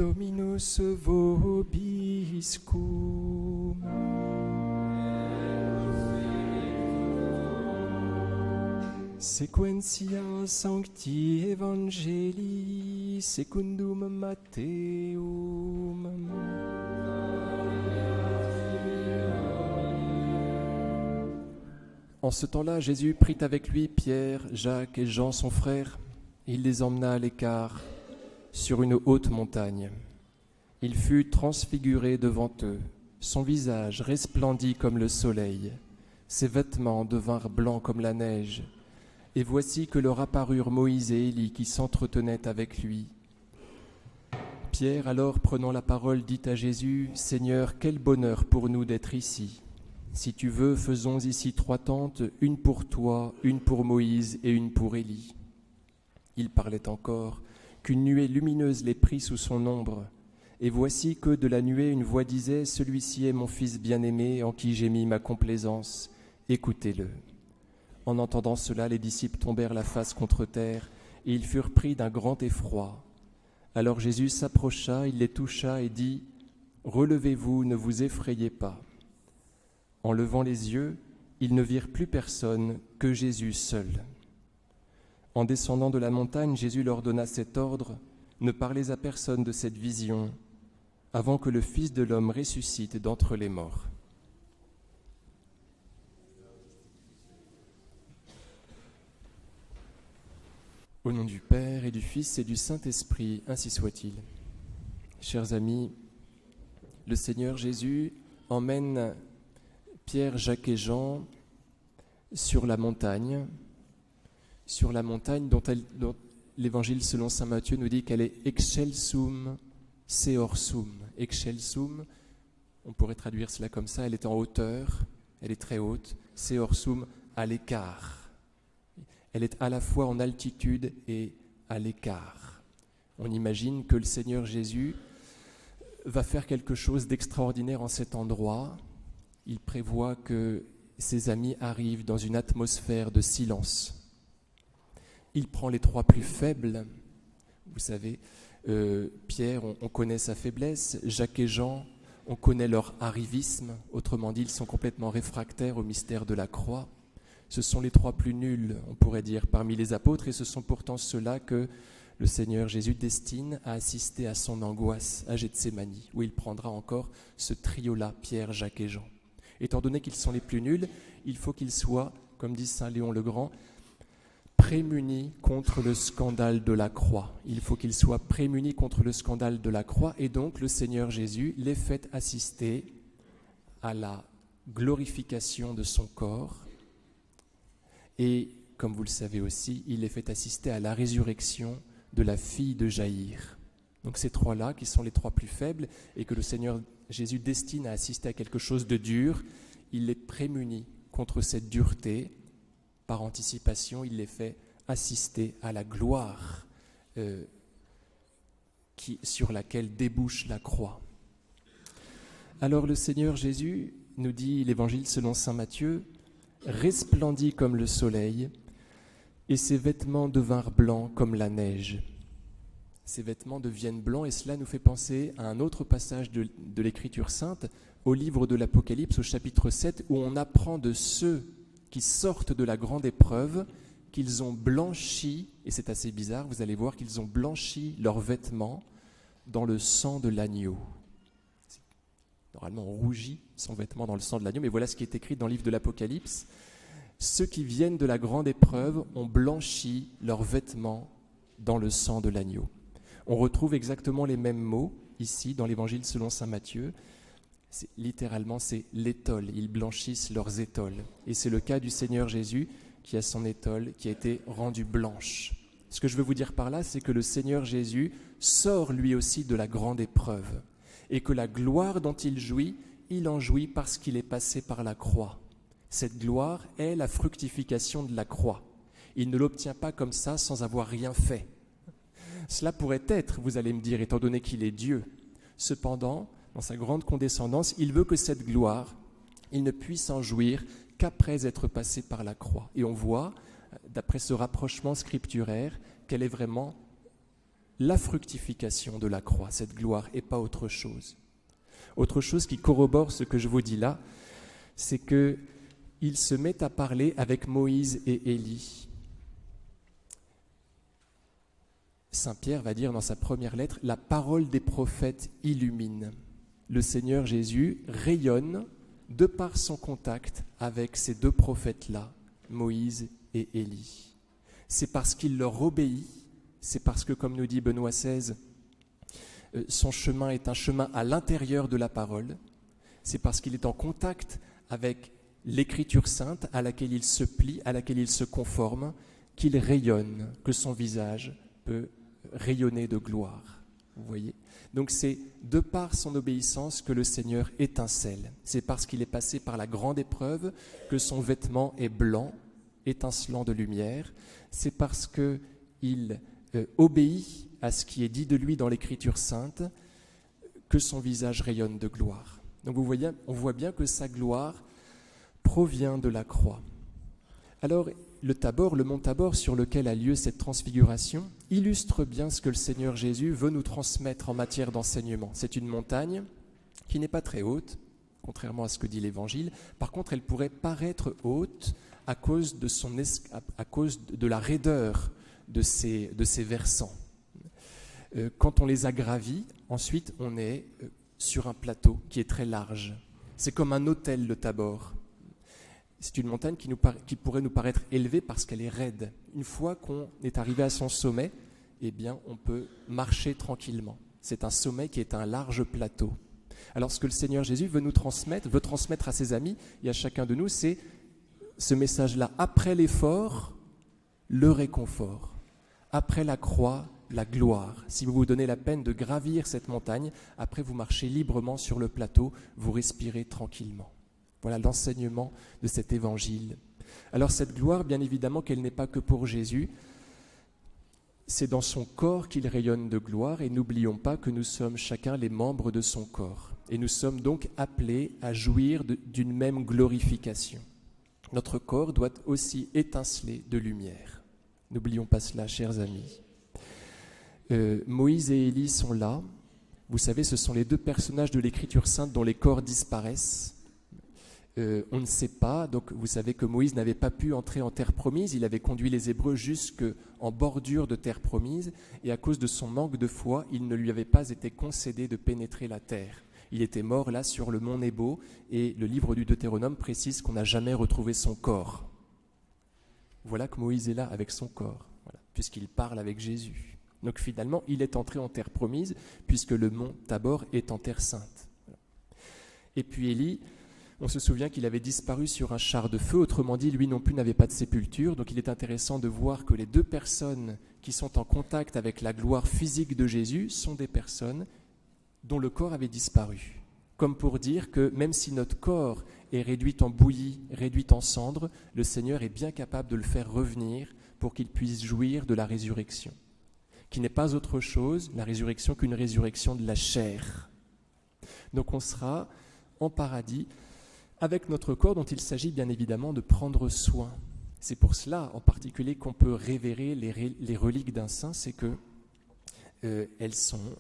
Dominus vobiscum. Sequentia Sancti Evangelii secundum Matteum. En ce temps-là, Jésus prit avec lui Pierre, Jacques et Jean, son frère. Il les emmena à l'écart, sur une haute montagne. Il fut transfiguré devant eux. Son visage resplendit comme le soleil. Ses vêtements devinrent blancs comme la neige. Et voici que leur apparurent Moïse et Élie qui s'entretenaient avec lui. Pierre, alors prenant la parole, dit à Jésus, « Seigneur, quel bonheur pour nous d'être ici. Si tu veux, faisons ici 3 tentes, une pour toi, une pour Moïse et une pour Élie. » Il parlait encore, qu'une nuée lumineuse les prit sous son ombre. Et voici que de la nuée une voix disait, « Celui-ci est mon fils bien-aimé, en qui j'ai mis ma complaisance. Écoutez-le. » En entendant cela, les disciples tombèrent la face contre terre, et ils furent pris d'un grand effroi. Alors Jésus s'approcha, il les toucha et dit, « Relevez-vous, ne vous effrayez pas. » En levant les yeux, ils ne virent plus personne que Jésus seul. En descendant de la montagne, Jésus leur donna cet ordre, « Ne parlez à personne de cette vision, avant que le Fils de l'homme ressuscite d'entre les morts. » Au nom du Père et du Fils et du Saint-Esprit, ainsi soit-il. Chers amis, le Seigneur Jésus emmène Pierre, Jacques et Jean sur la montagne dont l'Évangile selon saint Matthieu nous dit qu'elle est excelsum seorsum. Excelsum, on pourrait traduire cela comme ça, elle est en hauteur, elle est très haute, seorsum, à l'écart. Elle est à la fois en altitude et à l'écart. On imagine que le Seigneur Jésus va faire quelque chose d'extraordinaire en cet endroit. Il prévoit que ses amis arrivent dans une atmosphère de silence. Il prend les 3 plus faibles. Vous savez, Pierre, on connaît sa faiblesse. Jacques et Jean, on connaît leur arrivisme. Autrement dit, ils sont complètement réfractaires au mystère de la croix. Ce sont les 3 plus nuls, on pourrait dire, parmi les apôtres, et ce sont pourtant ceux-là que le Seigneur Jésus destine à assister à son angoisse à Gethsémani, où il prendra encore ce trio-là, Pierre, Jacques et Jean. Étant donné qu'ils sont les plus nuls, il faut qu'ils soient, comme dit saint Léon le Grand, prémunis contre le scandale de la croix. Il faut qu'ils soient prémunis contre le scandale de la croix, et donc le Seigneur Jésus les fait assister à la glorification de son corps, et, comme vous le savez aussi, il les fait assister à la résurrection de la fille de Jaïr. Donc ces 3-là, qui sont les 3 plus faibles, et que le Seigneur Jésus destine à assister à quelque chose de dur, il les prémunit contre cette dureté. Par anticipation, il les fait assister à la gloire sur laquelle débouche la croix. Alors le Seigneur Jésus, nous dit l'Évangile selon saint Matthieu, resplendit comme le soleil, et ses vêtements devinrent blancs comme la neige. Ses vêtements deviennent blancs, et cela nous fait penser à un autre passage de l'Écriture sainte, au livre de l'Apocalypse, au chapitre 7, où on apprend de ceux qui sortent de la grande épreuve qu'ils ont blanchi, et c'est assez bizarre, vous allez voir qu'ils ont blanchi leurs vêtements dans le sang de l'agneau. Normalement, on rougit son vêtement dans le sang de l'agneau, mais voilà ce qui est écrit dans le livre de l'Apocalypse. Ceux qui viennent de la grande épreuve ont blanchi leurs vêtements dans le sang de l'agneau. On retrouve exactement les mêmes mots ici dans l'Évangile selon saint Matthieu. Littéralement, c'est l'étole. Ils blanchissent leurs étoles. Et c'est le cas du Seigneur Jésus qui a son étole qui a été rendue blanche. Ce que je veux vous dire par là, c'est que le Seigneur Jésus sort lui aussi de la grande épreuve. Et que la gloire dont il jouit, il en jouit parce qu'il est passé par la croix. Cette gloire est la fructification de la croix. Il ne l'obtient pas comme ça sans avoir rien fait. Cela pourrait être, vous allez me dire, étant donné qu'il est Dieu. Cependant, dans sa grande condescendance, il veut que cette gloire, il ne puisse en jouir qu'après être passé par la croix. Et on voit, d'après ce rapprochement scripturaire, quelle est vraiment la fructification de la croix, cette gloire, et pas autre chose. Autre chose qui corrobore ce que je vous dis là, c'est qu'il se met à parler avec Moïse et Élie. Saint Pierre va dire dans sa première lettre, « La parole des prophètes illumine ». Le Seigneur Jésus rayonne de par son contact avec ces deux prophètes-là, Moïse et Élie. C'est parce qu'il leur obéit, c'est parce que, comme nous dit Benoît XVI, son chemin est un chemin à l'intérieur de la parole, c'est parce qu'il est en contact avec l'Écriture sainte à laquelle il se plie, à laquelle il se conforme, qu'il rayonne, que son visage peut rayonner de gloire. Vous voyez ? Donc c'est de par son obéissance que le Seigneur étincelle. C'est parce qu'il est passé par la grande épreuve que son vêtement est blanc, étincelant de lumière. C'est parce qu'il obéit à ce qui est dit de lui dans l'Écriture sainte que son visage rayonne de gloire. Donc vous voyez, on voit bien que sa gloire provient de la croix. Alors le Tabor, le mont Tabor sur lequel a lieu cette transfiguration, illustre bien ce que le Seigneur Jésus veut nous transmettre en matière d'enseignement. C'est une montagne qui n'est pas très haute, contrairement à ce que dit l'Évangile. Par contre, elle pourrait paraître haute à cause de la raideur de ces versants. Quand on les a gravis, ensuite on est sur un plateau qui est très large. C'est comme un autel, le Tabor. C'est une montagne qui pourrait nous paraître élevée parce qu'elle est raide. Une fois qu'on est arrivé à son sommet, eh bien, on peut marcher tranquillement. C'est un sommet qui est un large plateau. Alors, ce que le Seigneur Jésus veut nous transmettre, veut transmettre à ses amis et à chacun de nous, c'est ce message-là. Après l'effort, le réconfort. Après la croix, la gloire. Si vous vous donnez la peine de gravir cette montagne, après vous marchez librement sur le plateau, vous respirez tranquillement. Voilà l'enseignement de cet évangile. Alors cette gloire, bien évidemment qu'elle n'est pas que pour Jésus, c'est dans son corps qu'il rayonne de gloire et n'oublions pas que nous sommes chacun les membres de son corps. Et nous sommes donc appelés à jouir d'une même glorification. Notre corps doit aussi étinceler de lumière. N'oublions pas cela, chers amis. Moïse et Élie sont là. Vous savez, ce sont les deux personnages de l'Écriture sainte dont les corps disparaissent. On ne sait pas, donc vous savez que Moïse n'avait pas pu entrer en terre promise, il avait conduit les Hébreux jusqu'en bordure de terre promise, et à cause de son manque de foi, il ne lui avait pas été concédé de pénétrer la terre. Il était mort là sur le mont Nebo, et le livre du Deutéronome précise qu'on n'a jamais retrouvé son corps. Voilà que Moïse est là avec son corps, voilà, puisqu'il parle avec Jésus. Donc finalement, il est entré en terre promise, puisque le mont Tabor est en terre sainte. Voilà. Et puis Élie, on se souvient qu'il avait disparu sur un char de feu, autrement dit, lui non plus n'avait pas de sépulture. Donc il est intéressant de voir que les deux personnes qui sont en contact avec la gloire physique de Jésus sont des personnes dont le corps avait disparu. Comme pour dire que même si notre corps est réduit en bouillie, réduit en cendres, le Seigneur est bien capable de le faire revenir pour qu'il puisse jouir de la résurrection, qui n'est pas autre chose, la résurrection, qu'une résurrection de la chair. Donc on sera en paradis avec notre corps dont il s'agit bien évidemment de prendre soin. C'est pour cela en particulier qu'on peut révérer les reliques d'un saint, c'est que elles sont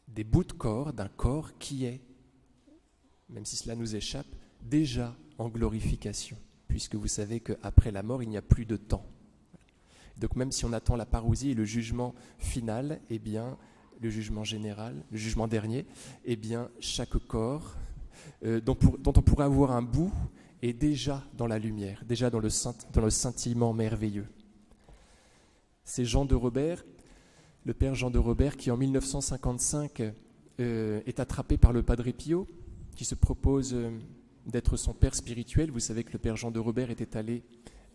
des bouts de corps, d'un corps qui est, même si cela nous échappe, déjà en glorification, puisque vous savez qu'après la mort, il n'y a plus de temps. Donc même si on attend la parousie et le jugement final, eh bien, le jugement général, le jugement dernier, eh bien, chaque corps dont on pourrait avoir un bout est déjà dans la lumière, déjà dans le scintillement merveilleux. C'est Jean de Robert, le père Jean de Robert, qui en 1955 est attrapé par le Padre Pio, qui se propose d'être son père spirituel. Vous savez que le père Jean de Robert était allé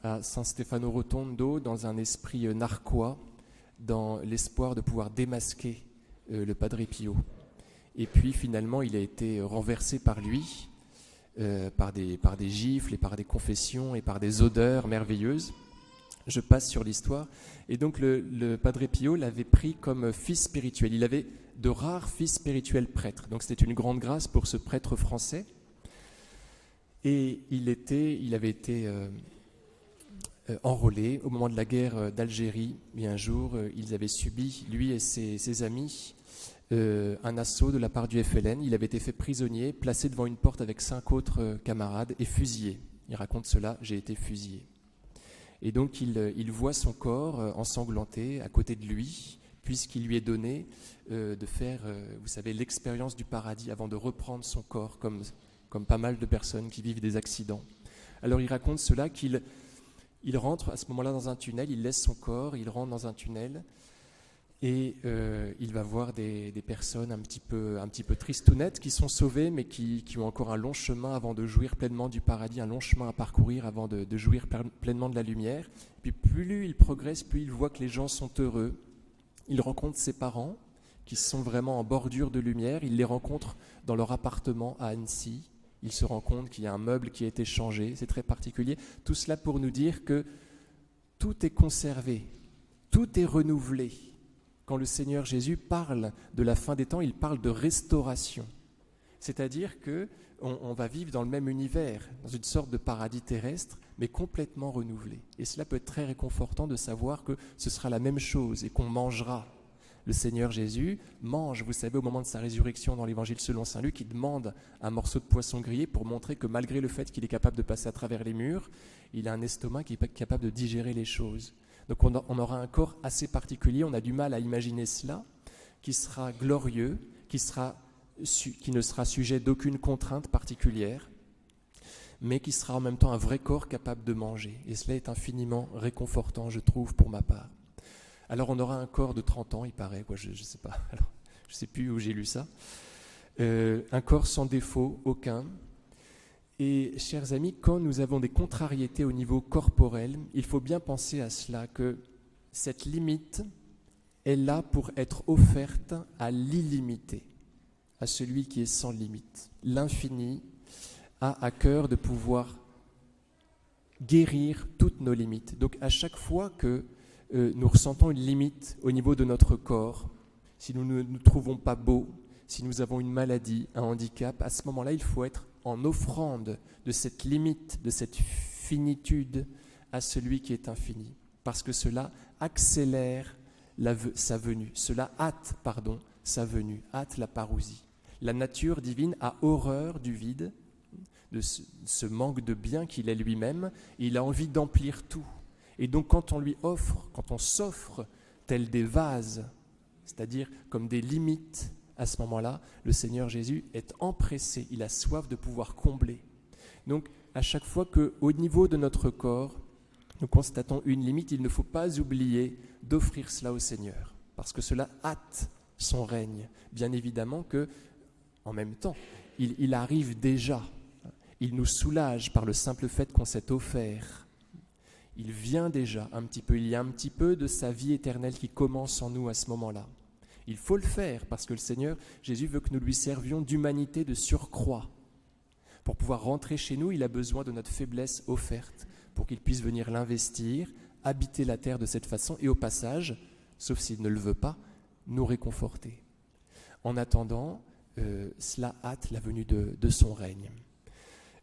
à San Stefano Rotondo dans un esprit narquois, dans l'espoir de pouvoir démasquer le Padre Pio. Et puis finalement, il a été renversé par lui, par des gifles et par des confessions et par des odeurs merveilleuses. Je passe sur l'histoire. Et donc le Padre Pio l'avait pris comme fils spirituel. Il avait de rares fils spirituels prêtres. Donc c'était une grande grâce pour ce prêtre français. Et il avait été enrôlés au moment de la guerre d'Algérie. Et un jour, ils avaient subi, lui et ses amis, un assaut de la part du FLN. Il avait été fait prisonnier, placé devant une porte avec 5 autres camarades et fusillé. Il raconte cela, j'ai été fusillé. Et donc il voit son corps ensanglanté à côté de lui, puisqu'il lui est donné de faire, vous savez, l'expérience du paradis avant de reprendre son corps, comme pas mal de personnes qui vivent des accidents. Alors il raconte cela, qu'il rentre à ce moment-là dans un tunnel, il laisse son corps, il rentre dans un tunnel, et il va voir des personnes un petit peu tristounettes qui sont sauvées, mais qui ont encore un long chemin avant de jouir pleinement du paradis, un long chemin à parcourir avant de jouir pleinement de la lumière. Et puis plus il progresse, plus il voit que les gens sont heureux. Il rencontre ses parents, qui sont vraiment en bordure de lumière. Il les rencontre dans leur appartement à Annecy. Il se rend compte qu'il y a un meuble qui a été changé. C'est très particulier. Tout cela pour nous dire que tout est conservé, tout est renouvelé. Quand le Seigneur Jésus parle de la fin des temps, il parle de restauration. C'est-à-dire qu'on va vivre dans le même univers, dans une sorte de paradis terrestre, mais complètement renouvelé. Et cela peut être très réconfortant de savoir que ce sera la même chose et qu'on mangera. Le Seigneur Jésus mange, vous savez, au moment de sa résurrection dans l'Évangile selon saint Luc, il demande un morceau de poisson grillé pour montrer que malgré le fait qu'il est capable de passer à travers les murs, il a un estomac qui est capable de digérer les choses. Donc on aura un corps assez particulier, on a du mal à imaginer cela, qui sera glorieux, qui ne sera sujet d'aucune contrainte particulière, mais qui sera en même temps un vrai corps capable de manger. Et cela est infiniment réconfortant, je trouve, pour ma part. Alors on aura un corps de 30 ans, il paraît, je ne sais pas, alors, je ne sais plus où j'ai lu ça. Un corps sans défaut, aucun. Et chers amis, quand nous avons des contrariétés au niveau corporel, il faut bien penser à cela, que cette limite est là pour être offerte à l'illimité, à celui qui est sans limite. L'infini a à cœur de pouvoir guérir toutes nos limites. Donc à chaque fois que nous ressentons une limite au niveau de notre corps, si nous ne nous trouvons pas beaux, si nous avons une maladie, un handicap, à ce moment-là, il faut être en offrande de cette limite, de cette finitude à celui qui est infini. Parce que cela accélère sa venue, cela hâte sa venue, hâte la parousie. La nature divine a horreur du vide, de ce manque de bien qu'il est lui-même, et il a envie d'emplir tout. Et donc quand on lui offre, quand on s'offre tels des vases, c'est-à-dire comme des limites, à ce moment-là, le Seigneur Jésus est empressé, il a soif de pouvoir combler. Donc, à chaque fois qu'au niveau de notre corps, nous constatons une limite, il ne faut pas oublier d'offrir cela au Seigneur, parce que cela hâte son règne. Bien évidemment que, en même temps, il arrive déjà, il nous soulage par le simple fait qu'on s'est offert. Il vient déjà un petit peu, il y a un petit peu de sa vie éternelle qui commence en nous à ce moment-là. Il faut le faire parce que le Seigneur Jésus veut que nous lui servions d'humanité de surcroît. Pour pouvoir rentrer chez nous, il a besoin de notre faiblesse offerte pour qu'il puisse venir l'investir, habiter la terre de cette façon et au passage, sauf s'il ne le veut pas, nous réconforter. En attendant, cela hâte la venue de son règne.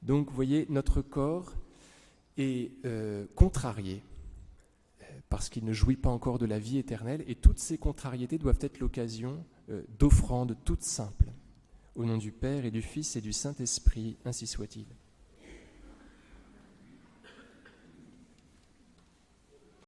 Donc, vous voyez, notre corps est contrarié parce qu'il ne jouit pas encore de la vie éternelle, et toutes ces contrariétés doivent être l'occasion d'offrandes toutes simples. Au nom du Père et du Fils et du Saint-Esprit, ainsi soit-il.